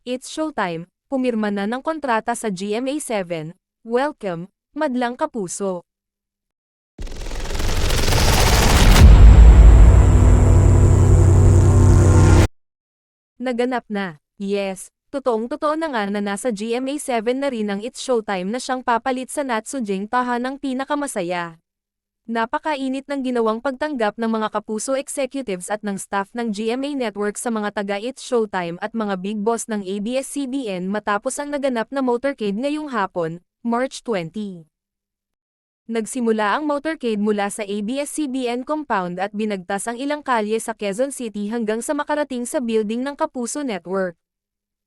It's showtime, pumirma na ng kontrata sa GMA7, welcome, madlang kapuso. Naganap na, yes, totoong-totoo na nga na nasa GMA7 na rin ang It's Showtime na siyang papalit sa Natsujing tahanang pinakamasaya. Napakainit ng ginawang pagtanggap ng mga kapuso executives at ng staff ng GMA Network sa mga taga It's Showtime at mga big boss ng ABS-CBN matapos ang naganap na motorcade ngayong hapon, March 20. Nagsimula ang motorcade mula sa ABS-CBN compound at binagtas ang ilang kalye sa Quezon City hanggang sa makarating sa building ng Kapuso Network.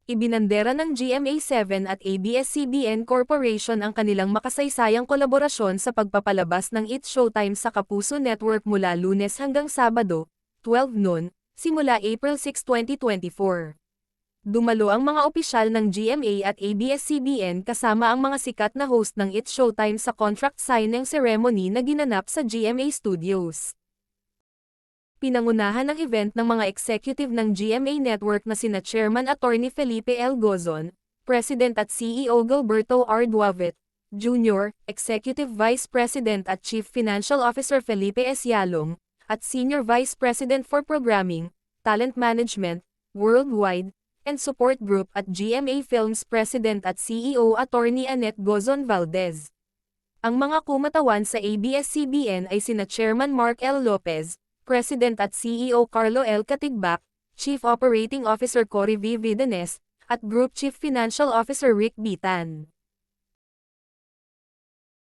Ibinandera ng GMA7 at ABS-CBN Corporation ang kanilang makasaysayang kolaborasyon sa pagpapalabas ng It's Showtime sa Kapuso Network mula Lunes hanggang Sabado, 12 noon, simula April 6, 2024. Dumalo ang mga opisyal ng GMA at ABS-CBN kasama ang mga sikat na host ng It's Showtime sa contract signing ceremony na ginanap sa GMA Studios. Pinangunahan ng event ng mga executive ng GMA Network na sina Chairman Attorney Felipe L. Gozon, President at CEO Gilberto R. Duavet, Jr., Executive Vice President at Chief Financial Officer Felipe S. Yalong, at Senior Vice President for Programming, Talent Management, Worldwide, and Support Group at GMA Films President at CEO Attorney Annette Gozon Valdez. Ang mga kumatawan sa ABS-CBN ay sina Chairman Mark L. Lopez, President at CEO Carlo L. Katigbak, Chief Operating Officer Cory V. Videnes, at Group Chief Financial Officer Rick Bitan.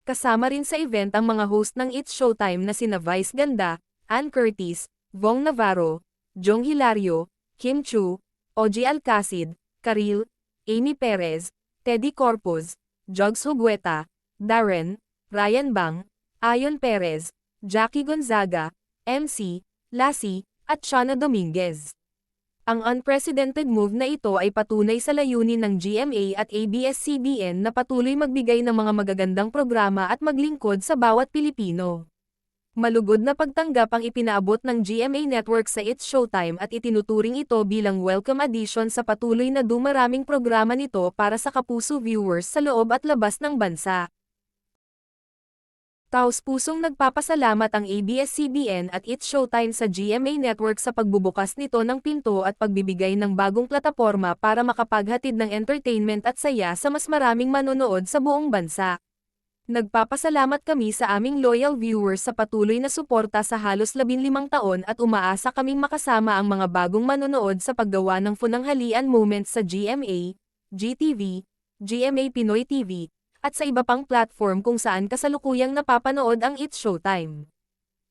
Kasama rin sa event ang mga host ng It's Showtime na sina Vice Ganda, Ann Curtis, Vong Navarro, Jong Hilario, Kim Chu, Ogie Alcacid, Karil, Amy Perez, Teddy Corpuz, Jogs Hugueta, Darren, Ryan Bang, Ayon Perez, Jackie Gonzaga, MC, Lassie, at Shana Dominguez. Ang unprecedented move na ito ay patunay sa layunin ng GMA at ABS-CBN na patuloy magbigay ng mga magagandang programa at maglingkod sa bawat Pilipino. Malugod na pagtanggap ang ipinaabot ng GMA Network sa It's Showtime at itinuturing ito bilang welcome addition sa patuloy na dumaraming programa nito para sa kapuso viewers sa loob at labas ng bansa. Taos-pusong nagpapasalamat ang ABS-CBN at It's Showtime sa GMA Network sa pagbubukas nito ng pinto at pagbibigay ng bagong plataporma para makapaghatid ng entertainment at saya sa mas maraming manonood sa buong bansa. Nagpapasalamat kami sa aming loyal viewers sa patuloy na suporta sa halos 15 taon at umaasa kaming makasama ang mga bagong manonood sa paggawa ng funanghalian moments sa GMA, GTV, GMA Pinoy TV, at sa iba pang platform kung saan kasalukuyang napapanood ang It's Showtime.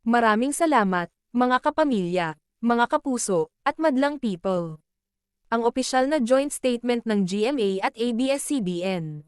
Maraming salamat, mga kapamilya, mga kapuso, at madlang people. Ang opisyal na joint statement ng GMA at ABS-CBN.